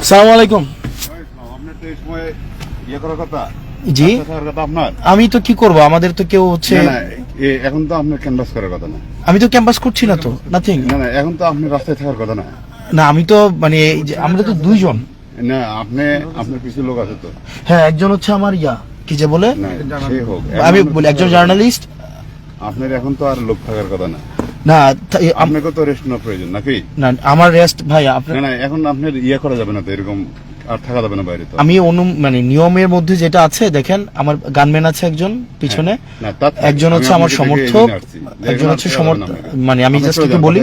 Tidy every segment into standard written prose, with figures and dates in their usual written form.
সালাম আলাইকুম। জি, আমি তো কি করব, আমাদের তো কেউ হচ্ছে, এখন তো আপনার ক্যানভাস করার কথা না। আমি তো ক্যাম্পাস করছি না তো, নাথিং। না, এখন তো আপনি রাস্তায় থাকার কথা না। না, আমি তো মানে আমরা তো দুইজন। না, আপনার কিছু লোক আছে তো। হ্যাঁ, একজন হচ্ছে আমার কি যে বলে, সে হোক, আমি বলি একজন জার্নালিস্ট। আপনার এখন তো আর লোক থাকার কথা না। না, আপনাকে তো রেস্ট নেওয়ার প্রয়োজন নাকি? না, আমার রেস্ট ভাই আপনার। না, এখন আপনার করা যাবে না তো, এরকম আর থাকা যাবে না বাইরে তো। আমি মানে নিয়মের মধ্যে যেটা আছে, দেখেন আমার গানম্যান আছে একজন পিছনে, একজন হচ্ছে আমার সমর্থক, একজন হচ্ছে মানে আমি জাস্ট একটু বলি,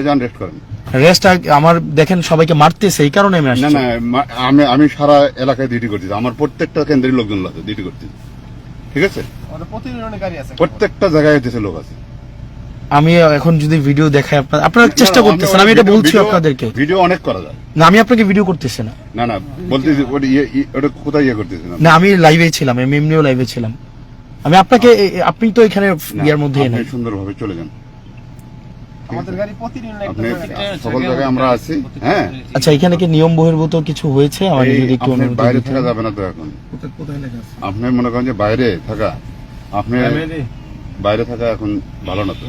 রেস্ট আমার দেখেন সবাইকে মারতেছে, এই কারণে আমি আসছি। না, আমি সারা এলাকায় ডিউটি করতেছি, আমার প্রত্যেকটা কেন্দ্রের লোকজন আছে ডিউটি করতেছি, ঠিক আছে? প্রত্যেকটা জায়গায় হইতেছে লোক আছে। আমি এখন যদি ভিডিও দেখাই, আপনারা চেষ্টা করতেছেন, আমি এটা বলছি আপনাদেরকে। ভিডিও অনেক করা যায় না, আমি আপনাকে ভিডিও করতেছি না। না বলতেছি ওটা কোথায় করতেছি না, আমি লাইভে ছিলাম, আমি এমনিও লাইভে ছিলাম। আমি আপনাকে, আপনি তো এখানে ইয়ার মধ্যে আপনি সুন্দরভাবে চলে যান, আমাদের গাড়ি প্রতিদিন সকল জায়গায় আমরা আছি। হ্যাঁ, আচ্ছা, এখানে কি নিয়ম বহির্ভূত কিছু হয়েছে? আমাদের যদি একটু বাইরে থাকা যাবে না তো এখন। আপনি মনে করেন যে বাইরে থাকা, আপনি বাইরে থাকা এখন ভালো না তো।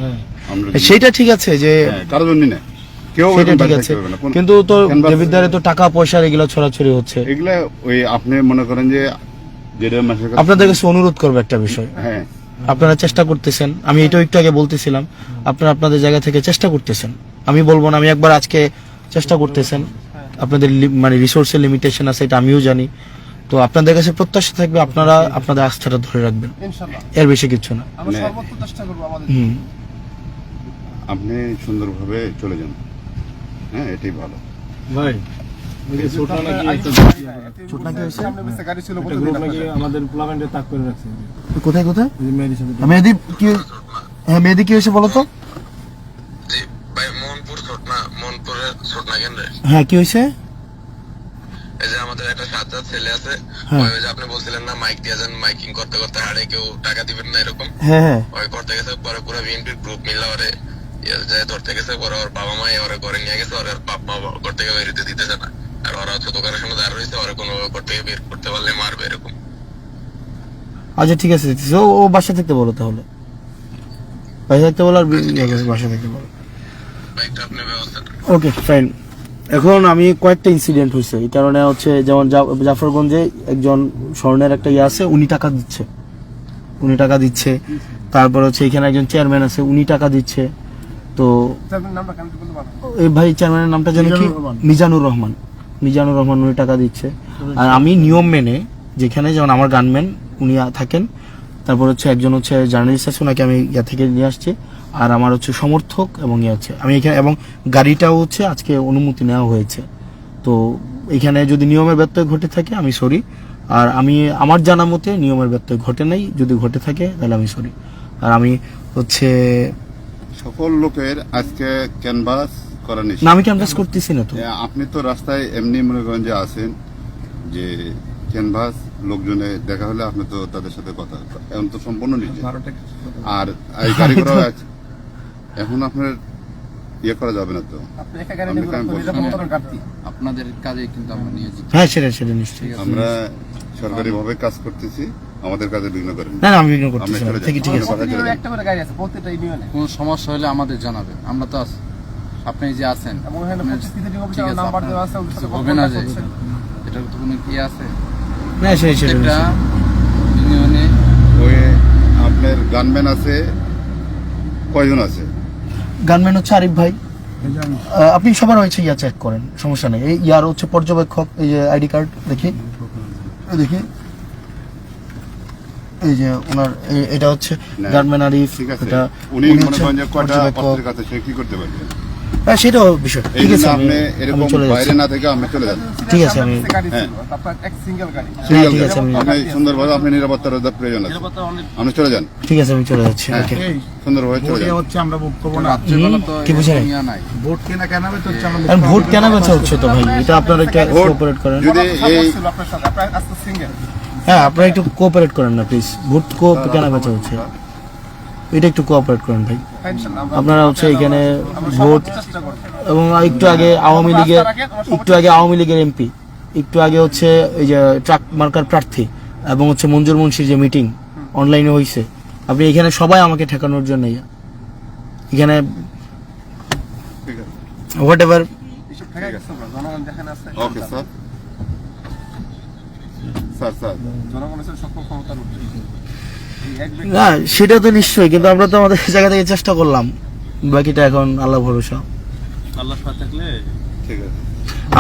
সেটা ঠিক আছে যে কারোর জন্য না, কেউ সেটা ঠিক আছে, কিন্তু তো দেবিদ্বারে তো টাকা পয়সা এগুলো ছড়াছড়ি হচ্ছে, এগুলা ওই আপনি মনে করেন যে আপনাদের কাছে অনুরোধ করবো একটা বিষয়। হ্যাঁ, আপনারা চেষ্টা করতেছেন, আমি এটাও একটু আগে বলতেছিলাম, আপনারা আপনাদের জায়গা থেকে চেষ্টা করতেছেন, আমি বলবো না, আমি একবার আজকে চেষ্টা করতেছেন, আপনাদের মানে রিসোর্সের লিমিটেশন আছে, এটা আমিও জানি। তো আপনাদের কাছে প্রত্যাশা থাকবে, আপনারা আপনাদের আস্থাটা ধরে রাখবেন, এর বেশি কিছু না। আপনি সুন্দরভাবে চলে যান, হ্যাঁ, এটাই ভালো ভাই। কোথায় মেহেদি কি হয়েছে বলো তো? হ্যাঁ, কি হয়েছে? এই যে আমাদের একটা সাতটা ছেলে আছে, ওই যে আপনি বলছিলেন না মাইক দিয়ে যান, মাইকিং করতে করতে হাড়ে কেউ টাকা দিবেন না এরকম। হ্যাঁ, ওই করতে গেছে, পরে পুরো বিএনপির গ্রুপ মিলে ওরে ধরতে গেছে, পরে ওর বাবা মা ওরে ঘরে নিয়ে গেছে, ওর বাপ মা ঘর থেকে বেরোতে দিতেছে না, আর ওরা হচ্ছে দোকানের সামনে দাঁড় রয়েছে, ওরা কোনো ঘর থেকে বের করতে পারলে মারবে এরকম। আচ্ছা, ঠিক আছে, ও বাসা থাকতে বলো, তাহলে বাসা থাকতে বলো, আর বাসা থাকতে বলো। বাইকটা আপনি ব্যবস্থা করেন। ওকে, ফাইন। এখন আমি কয়েকটা ইনসিডেন্ট হয়েছে, এই কারণে হচ্ছে, যেমন জাফরগঞ্জে একজন স্বর্ণের একটা আছে, উনি টাকা দিচ্ছে, তারপর হচ্ছে এখানে একজন চেয়ারম্যান আছে, উনি টাকা দিচ্ছে। তো এই ভাই চেয়ারম্যানের নামটা জানি কি, মিজানুর রহমান, উনি টাকা দিচ্ছে। আর আমি নিয়ম মেনে, যেখানে যেমন আমার গানম্যান উনি থাকেন, তারপর হচ্ছে একজন হচ্ছে জার্নালিস্ট আছে, ওনাকে আমি থেকে নিয়ে আসছি, আর আমার হচ্ছে সমর্থক এবং আছে আমি এখানে, এবং গাড়িটাও হচ্ছে আজকে অনুমতি নেওয়া হয়েছে। তো এখানে যদি নিয়মের ব্যত্যয় ঘটে থাকে, আমি সরি। আর আমি আমার জানা মতে নিয়মের ব্যত্যয় ঘটে নাই, যদি ঘটে থাকে তাহলে আমি সরি। আর আমি হচ্ছে সকল লোকের আজকে ক্যানভাস করা নিষেধ। না, আমি ক্যানভাস করতেছি না তো। আপনি তো রাস্তায় এমনি মনে করেন যে আছেন, যে ক্যানভাস লোকজনে দেখা হলে আপনি তো তাদের সাথে কথা, এখন তো সম্পূর্ণ নিজে। আর এই গাড়ি করা এখন আপনার করা যাবে না তো, আপনাদের কাজে কিন্তু আমরা নিয়েছি। হ্যাঁ, সেটা নিশ্চয়ই আমরা সরকারি ভাবে কাজ করতেছি, আমাদের কাজে বিঘ্ন করেন না, আমি বিঘ্ন করতেছি না। ঠিক আছে, কোনো সমস্যা হলে আমাদের জানাবেন, আমরা তো আছি, আপনি যে আছেন হবে না যে এটার তো কোনো কি আছে না, সেটা ইউনিয়নে। ওই আপনার গানম্যান আছে কয়জন আছে? গানম্যান হচ্ছে আরিফ ভাই, আপনি সবার হয়েছে চেক করেন, সমস্যা নেই। এই ইয়ার হচ্ছে পর্যবেক্ষক, এই যে আইডি কার্ড দেখি, এই যে ওনার, এটা হচ্ছে গানম্যান আরিফ, এটা উনি মনে করেন যে কয়টা পত্রের কাছে সে কি করতে পারবে, হ্যাঁ, সেটাও বিষয়। ঠিক আছে, আপনি এরকম বাইরে না থেকে আমি চলে যান। ঠিক আছে, আমি আপনি সুন্দরভাবে, আপনি নিরাপত্তার প্রয়োজন আছে, আপনি চলে যান। ঠিক আছে, আমি চলে যাচ্ছি। ওকে, সুন্দরভাবে চলে যান। আমরা বুক করব না, কি বুঝেন? ভোট কেনা বেচা হচ্ছে, আমরা ভোট কেনা বেচা হচ্ছে তো ভাই, এটা আপনারা একটু কোঅপারেট করেন। যদি এই হ্যাঁ, আপনারা একটু কোঅপারেট করেন না প্লিজ, ভোট কেনা বেচা হচ্ছে, এটা একটু কোঅপারেট করেন ভাই। আপনারা হচ্ছে এখানে ভোট, এবং একটু আগে আওয়ামী লীগের এমপি একটু আগে হচ্ছে এই যে ট্রাক মার্কার প্রার্থী এবং হচ্ছে মঞ্জুর মুন্সির যে মিটিং অনলাইনে হয়েছে, আপনি এখানে সবাই আমাকে ঠেকানোর জন্য এখানে ঠিক আছে, what ever. Okay sir. Sir sir না সেটা তো নিশ্চয়ই, কিন্তু আমরা তো আমাদের জায়গা থেকে চেষ্টা করলাম, বাকিটা এখন আল্লাহ ভরসা। আল্লাহ সাথে থাকলে ঠিক আছে।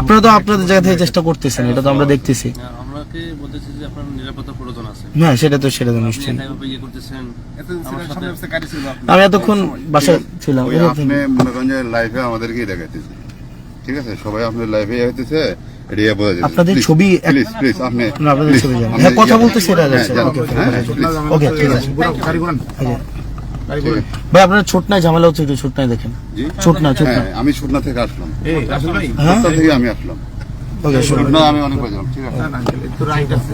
আপনারা তো আপনাদের জায়গা থেকে চেষ্টা করতেছেন, এটা তো আমরা দেখতেছি। আমাকে বলতেছি যে আপনার নিরাপত্তা প্রয়োজন আছে। হ্যাঁ সেটা তো নিশ্চয়ই। এভাবে ইয়ে করতেছেন আমার সাথে। আমি এতক্ষণ বাসায় ছিলাম। ওই আপনি মনে করেন যে লাইভে আমাদেরকেই দেখাইতেছে, ঠিক আছে, সবাই আপনার লাইভে দেখাইতেছে, এটা ইয়ে বোঝা যাচ্ছে। আপনাদের ছবি প্লিজ প্লিজ আপনি না, আপনাদের ছবি জানি। হ্যাঁ কথা বলতেছি, এটা যাচ্ছে। ওকে ঠিক আছে। ভাই আপনার ছোট নাই ঝামেলা হচ্ছে, একটু ছোট নাই দেখেন। জি ছোট না হ্যাঁ, আমি সুটনা থেকে আসলাম, হ্যাঁ সুটনা থেকে আমি আসলাম, ওকে সুটনা আমি অনেক বাজালাম, ঠিক আছে।